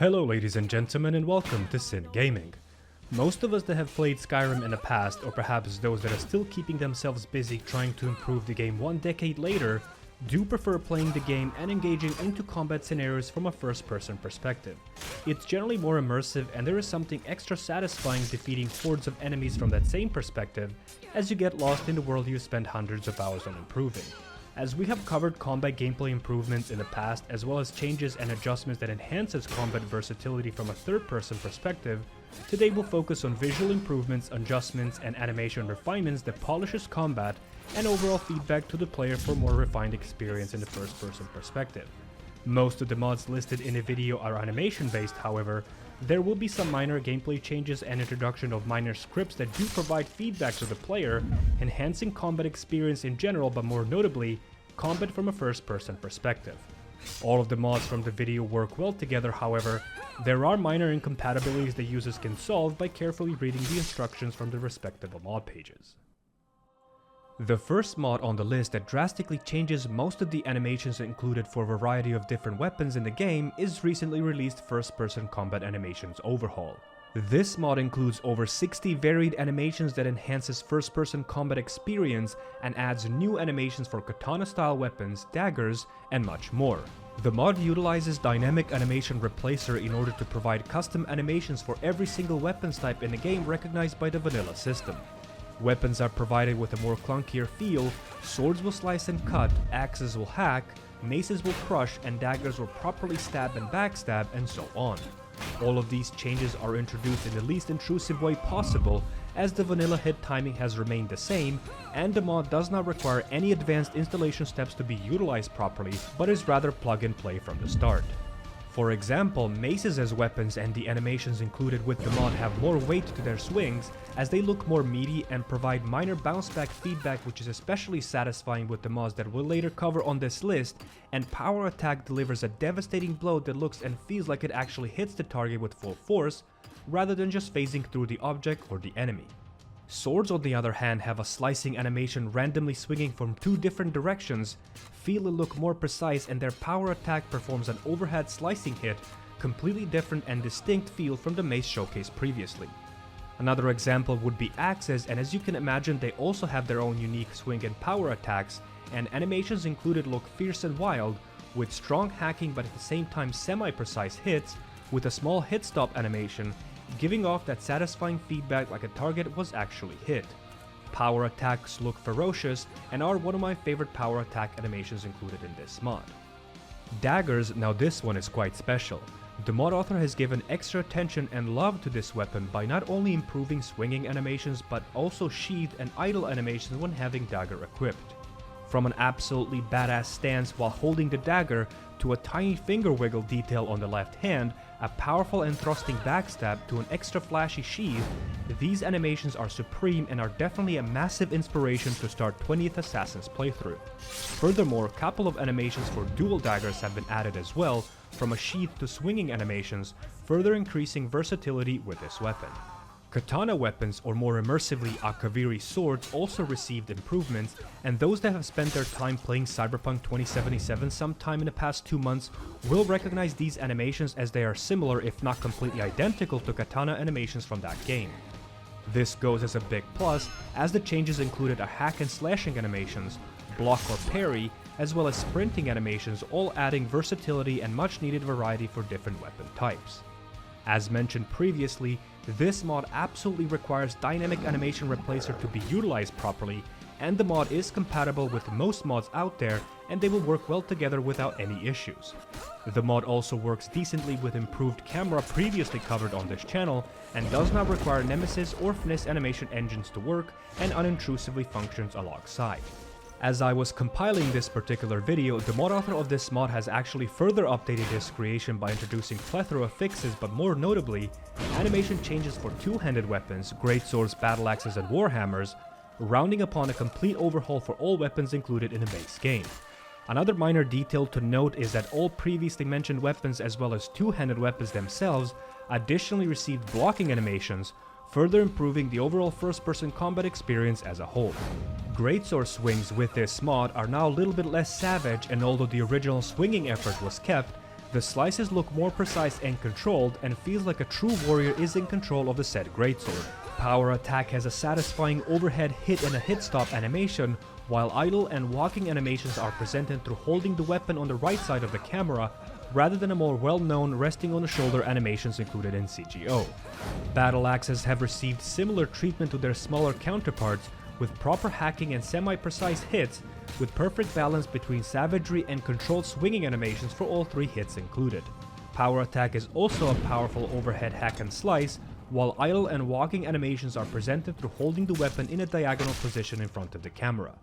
Hello ladies and gentlemen, and welcome to Sin Gaming. Most of us that have played Skyrim in the past, or perhaps those that are still keeping themselves busy trying to improve the game one decade later, do prefer playing the game and engaging into combat scenarios from a first-person perspective. It's generally more immersive, and there is something extra satisfying defeating hordes of enemies from that same perspective, as you get lost in the world you spend hundreds of hours on improving. As we have covered combat gameplay improvements in the past, as well as changes and adjustments that enhances combat versatility from a third-person perspective, today we'll focus on visual improvements, adjustments, and animation refinements that polishes combat and overall feedback to the player for more refined experience in the first-person perspective. Most of the mods listed in the video are animation-based, however. There will be some minor gameplay changes and introduction of minor scripts that do provide feedback to the player, enhancing combat experience in general, but more notably, combat from a first-person perspective. All of the mods from the video work well together, however. There are minor incompatibilities that users can solve by carefully reading the instructions from the respective mod pages. The first mod on the list that drastically changes most of the animations included for a variety of different weapons in the game is recently released first-person combat animations Overhaul. This mod includes over 60 varied animations that enhances first-person combat experience and adds new animations for katana-style weapons, daggers, and much more. The mod utilizes Dynamic Animation Replacer in order to provide custom animations for every single weapons type in the game recognized by the vanilla system. Weapons are provided with a more clunkier feel, swords will slice and cut, axes will hack, maces will crush, and daggers will properly stab and backstab, and so on. All of these changes are introduced in the least intrusive way possible, as the vanilla hit timing has remained the same, and the mod does not require any advanced installation steps to be utilized properly, but is rather plug and play from the start. For example, maces as weapons and the animations included with the mod have more weight to their swings, as they look more meaty and provide minor bounce back feedback, which is especially satisfying with the mods that we'll later cover on this list, and power attack delivers a devastating blow that looks and feels like it actually hits the target with full force, rather than just phasing through the object or the enemy. Swords, on the other hand, have a slicing animation randomly swinging from two different directions, feel and look more precise, and their power attack performs an overhead slicing hit, completely different and distinct feel from the mace showcased previously. Another example would be axes, and as you can imagine, they also have their own unique swing and power attacks, and animations included look fierce and wild, with strong hacking but at the same time semi-precise hits, with a small hit-stop animation, giving off that satisfying feedback like a target was actually hit. Power attacks look ferocious and are one of my favorite power attack animations included in this mod. Daggers, now this one is quite special. The mod author has given extra attention and love to this weapon by not only improving swinging animations but also sheath and idle animations when having dagger equipped. From an absolutely badass stance while holding the dagger, to a tiny finger wiggle detail on the left hand, a powerful and thrusting backstab, to an extra flashy sheath, these animations are supreme and are definitely a massive inspiration to start 20th Assassin's playthrough. Furthermore, a couple of animations for dual daggers have been added as well, from a sheath to swinging animations, further increasing versatility with this weapon. Katana weapons, or more immersively Archery swords, also received improvements, and those that have spent their time playing Cyberpunk 2077 sometime in the past 2 months will recognize these animations, as they are similar if not completely identical to katana animations from that game. This goes as a big plus, as the changes included a hack and slashing animations, block or parry, as well as sprinting animations, all adding versatility and much needed variety for different weapon types. As mentioned previously, this mod absolutely requires Dynamic Animation Replacer to be utilized properly, and the mod is compatible with most mods out there, and they will work well together without any issues. The mod also works decently with improved camera previously covered on this channel, and does not require Nemesis or Finis animation engines to work, and unintrusively functions alongside. As I was compiling this particular video, the mod author of this mod has actually further updated his creation by introducing plethora of fixes, but more notably, animation changes for two-handed weapons, greatswords, battle axes, and warhammers, rounding upon a complete overhaul for all weapons included in the base game. Another minor detail to note is that all previously mentioned weapons, as well as two-handed weapons themselves, additionally received blocking animations, further improving the overall first-person combat experience as a whole. Greatsword swings with this mod are now a little bit less savage, and although the original swinging effort was kept, The slices look more precise and controlled, and feels like a true warrior is in control of the said greatsword. Power attack has a satisfying overhead hit and a hitStop animation, while idle and walking animations are presented through holding the weapon on the right side of the camera, rather than a more well-known resting on the shoulder animations included in CGO. Battle axes have received similar treatment to their smaller counterparts, with proper hacking and semi-precise hits, with perfect balance between savagery and controlled swinging animations for all 3 hits included. Power attack is also a powerful overhead hack and slice, while idle and walking animations are presented through holding the weapon in a diagonal position in front of the camera.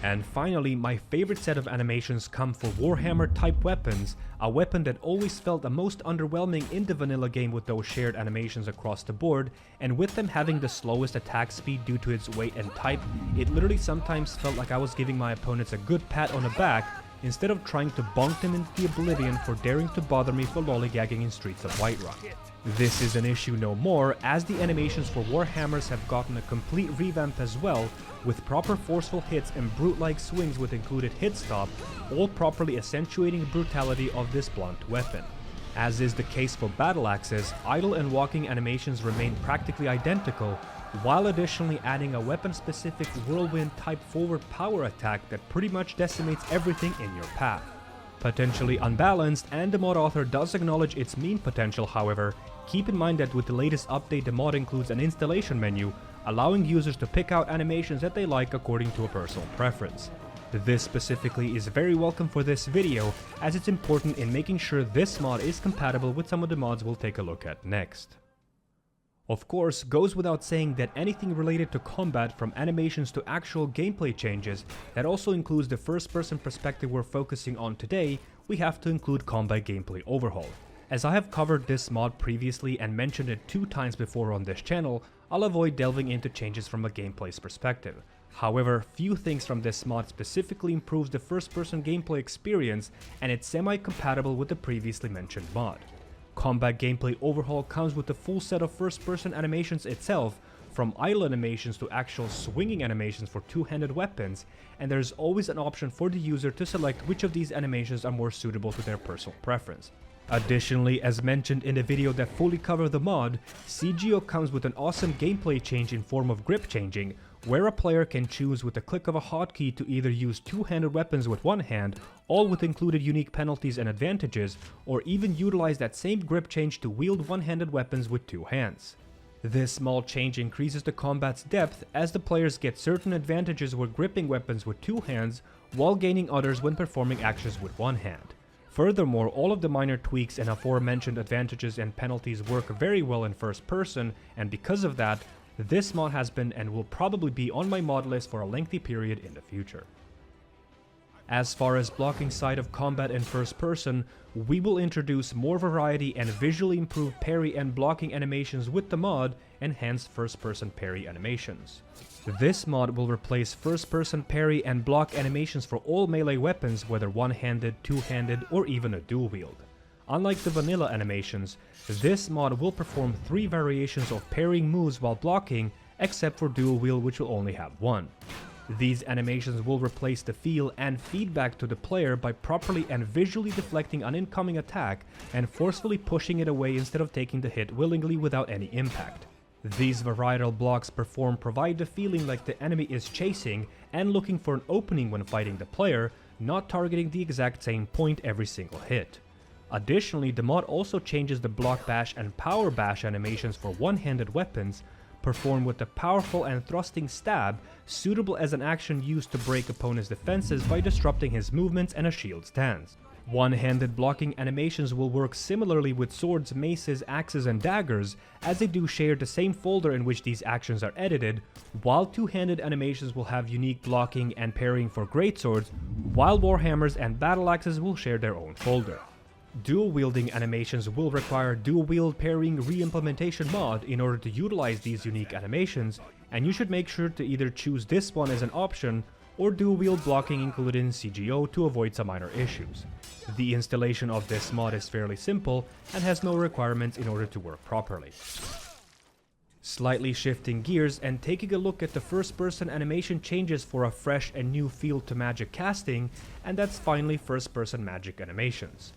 And finally, my favorite set of animations come for Warhammer type weapons, a weapon that always felt the most underwhelming in the vanilla game with those shared animations across the board, and with them having the slowest attack speed due to its weight and type, it literally sometimes felt like I was giving my opponents a good pat on the back, instead of trying to bonk them into the oblivion for daring to bother me for lollygagging in Streets of Whiterun. This is an issue no more, as the animations for Warhammers have gotten a complete revamp as well, with proper forceful hits and brute-like swings with included hitStop, all properly accentuating the brutality of this blunt weapon. As is the case for battle axes, idle and walking animations remain practically identical, while additionally adding a weapon-specific whirlwind-type forward power attack that pretty much decimates everything in your path. Potentially unbalanced, and the mod author does acknowledge its meme potential, however, keep in mind that with the latest update the mod includes an installation menu, allowing users to pick out animations that they like according to a personal preference. This specifically is very welcome for this video, as it's important in making sure this mod is compatible with some of the mods we'll take a look at next. Of course, goes without saying that anything related to combat, from animations to actual gameplay changes, that also includes the first-person perspective we're focusing on today, we have to include Combat Gameplay Overhaul. As I have covered this mod previously and mentioned it 2 times before on this channel, I'll avoid delving into changes from a gameplay's perspective. However, few things from this mod specifically improves the first-person gameplay experience, and it's semi-compatible with the previously mentioned mod. Combat Gameplay Overhaul comes with a full set of first-person animations itself, from idle animations to actual swinging animations for two-handed weapons, and there's always an option for the user to select which of these animations are more suitable to their personal preference. Additionally, as mentioned in the video that fully covered the mod, CGO comes with an awesome gameplay change in form of grip changing, where a player can choose with the click of a hotkey to either use two-handed weapons with one hand, all with included unique penalties and advantages, or even utilize that same grip change to wield one-handed weapons with 2 hands. This small change increases the combat's depth, as the players get certain advantages when gripping weapons with 2 hands, while gaining others when performing actions with 1 hand. Furthermore, all of the minor tweaks and aforementioned advantages and penalties work very well in first person, and because of that, this mod has been and will probably be on my mod list for a lengthy period in the future. As far as blocking side of combat in first person, we will introduce more variety and visually improved parry and blocking animations with the mod, enhanced first person parry animations. This mod will replace first person parry and block animations for all melee weapons, whether one-handed, two-handed, or even a dual wield. Unlike the vanilla animations, this mod will perform 3 variations of parrying moves while blocking, except for dual wield, which will only have 1. These animations will replace the feel and feedback to the player by properly and visually deflecting an incoming attack and forcefully pushing it away instead of taking the hit willingly without any impact. These varietal blocks provide the feeling like the enemy is chasing and looking for an opening when fighting the player, not targeting the exact same point every single hit. Additionally, the mod also changes the block bash and power bash animations for one-handed weapons, performed with a powerful and thrusting stab, suitable as an action used to break opponent's defenses by disrupting his movements and a shield stance. One-handed blocking animations will work similarly with swords, maces, axes, and daggers, as they do share the same folder in which these actions are edited, while two-handed animations will have unique blocking and parrying for greatswords, while warhammers and battle axes will share their own folder. Dual wielding animations will require dual wield parrying Reimplementation mod in order to utilize these unique animations, and you should make sure to either choose this one as an option or dual wield blocking included in CGO to avoid some minor issues. The installation of this mod is fairly simple and has no requirements in order to work properly. Slightly shifting gears and taking a look at the first person animation changes for a fresh and new feel to magic casting, and that's finally first person magic animations.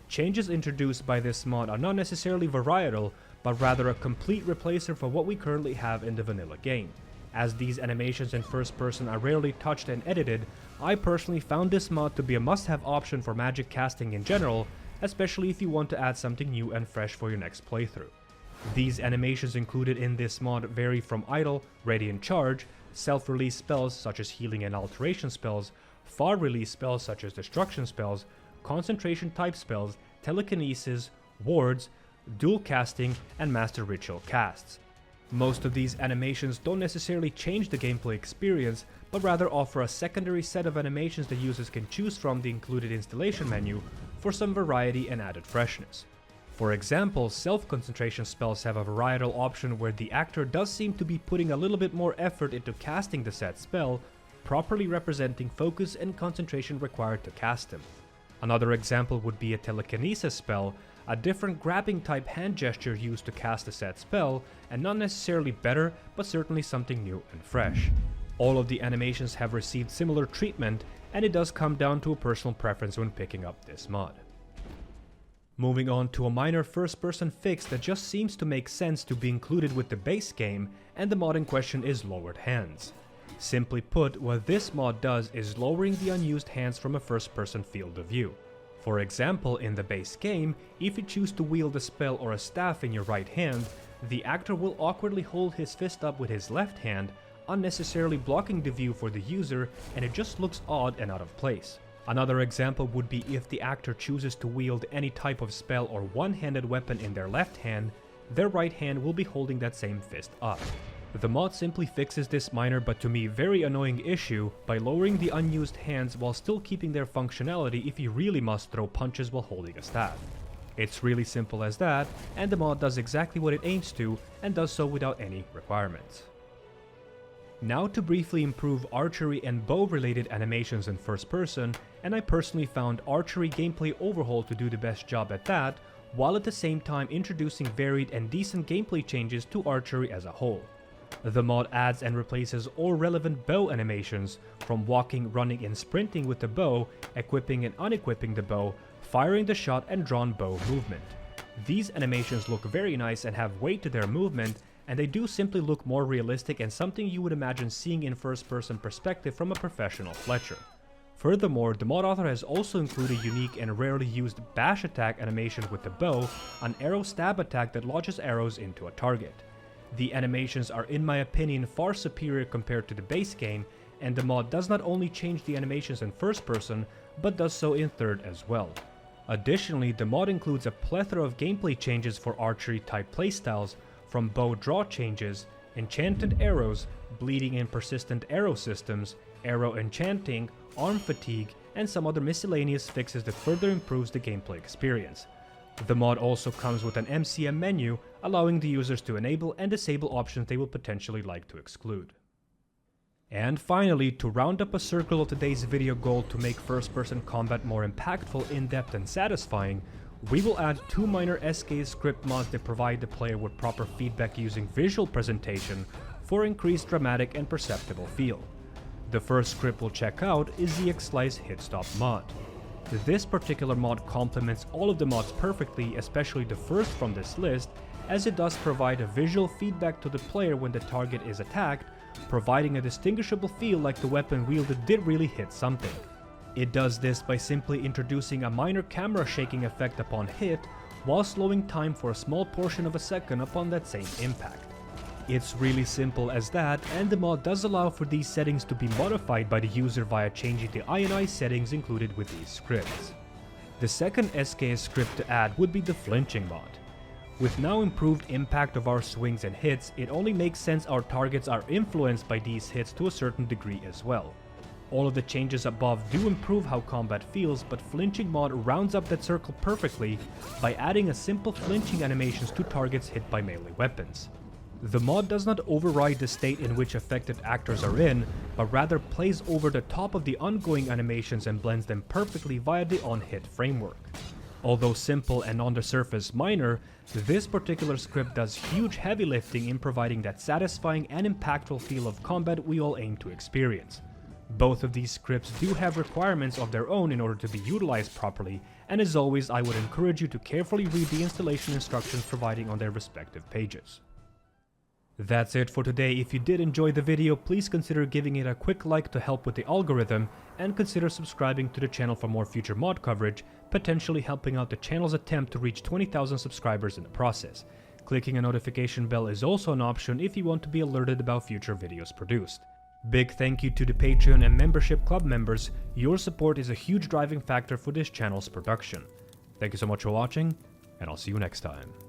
Changes introduced by this mod are not necessarily varietal, but rather a complete replacer for what we currently have in the vanilla game. As these animations in first person are rarely touched and edited, I personally found this mod to be a must-have option for magic casting in general, especially if you want to add something new and fresh for your next playthrough. These animations included in this mod vary from idle, radiant charge, self-release spells such as healing and alteration spells, far release spells such as destruction spells, concentration type spells, telekinesis, wards, dual casting, and master ritual casts. Most of these animations don't necessarily change the gameplay experience, but rather offer a secondary set of animations that users can choose from the included installation menu for some variety and added freshness. For example, self-concentration spells have a varietal option where the actor does seem to be putting a little bit more effort into casting the said spell, properly representing focus and concentration required to cast them. Another example would be a telekinesis spell, a different grabbing type hand gesture used to cast a said spell, and not necessarily better, but certainly something new and fresh. All of the animations have received similar treatment, and it does come down to a personal preference when picking up this mod. Moving on to a minor first-person fix that just seems to make sense to be included with the base game, and the mod in question is lowered hands. Simply put, what this mod does is lowering the unused hands from a first-person field of view. For example, in the base game, if you choose to wield a spell or a staff in your right hand, the actor will awkwardly hold his fist up with his left hand, unnecessarily blocking the view for the user, and it just looks odd and out of place. Another example would be if the actor chooses to wield any type of spell or one-handed weapon in their left hand, their right hand will be holding that same fist up. The mod simply fixes this minor but to me very annoying issue by lowering the unused hands while still keeping their functionality if you really must throw punches while holding a staff. It's really simple as that, and the mod does exactly what it aims to, and does so without any requirements. Now to briefly improve archery and bow related animations in first person, and I personally found Archery Gameplay Overhaul to do the best job at that, while at the same time introducing varied and decent gameplay changes to archery as a whole. The mod adds and replaces all relevant bow animations, from walking, running and sprinting with the bow, equipping and unequipping the bow, firing the shot and drawn bow movement. These animations look very nice and have weight to their movement, and they do simply look more realistic and something you would imagine seeing in first-person perspective from a professional fletcher. Furthermore, the mod author has also included a unique and rarely used bash attack animation with the bow, an arrow stab attack that lodges arrows into a target. The animations are in my opinion far superior compared to the base game, and the mod does not only change the animations in first person, but does so in third as well. Additionally, the mod includes a plethora of gameplay changes for archery type playstyles, from bow draw changes, enchanted arrows, bleeding and persistent arrow systems, arrow enchanting, arm fatigue, and some other miscellaneous fixes that further improves the gameplay experience. The mod also comes with an MCM menu, allowing the users to enable and disable options they will potentially like to exclude. And finally, to round up a circle of today's video goal to make first-person combat more impactful, in-depth and satisfying, we will add two minor SK script mods that provide the player with proper feedback using visual presentation for increased dramatic and perceptible feel. The first script we'll check out is the zxlice hitStop mod. This particular mod complements all of the mods perfectly, especially the first from this list, as it does provide a visual feedback to the player when the target is attacked, providing a distinguishable feel like the weapon wielded did really hit something. It does this by simply introducing a minor camera shaking effect upon hit, while slowing time for a small portion of a second upon that same impact. It's really simple as that, and the mod does allow for these settings to be modified by the user via changing the INI settings included with these scripts. The second SK script to add would be the Flinching mod. With now improved impact of our swings and hits, it only makes sense our targets are influenced by these hits to a certain degree as well. All of the changes above do improve how combat feels, but Flinching mod rounds up that circle perfectly by adding a simple flinching animations to targets hit by melee weapons. The mod does not override the state in which affected actors are in, but rather plays over the top of the ongoing animations and blends them perfectly via the on-hit framework. Although simple and on the surface minor, this particular script does huge heavy lifting in providing that satisfying and impactful feel of combat we all aim to experience. Both of these scripts do have requirements of their own in order to be utilized properly, and as always I would encourage you to carefully read the installation instructions provided on their respective pages. That's it for today. If you did enjoy the video, please consider giving it a quick like to help with the algorithm, and consider subscribing to the channel for more future mod coverage, potentially helping out the channel's attempt to reach 20,000 subscribers in the process. Clicking a notification bell is also an option if you want to be alerted about future videos produced. Big thank you to the Patreon and membership club members. Your support is a huge driving factor for this channel's production. Thank you so much for watching, and I'll see you next time.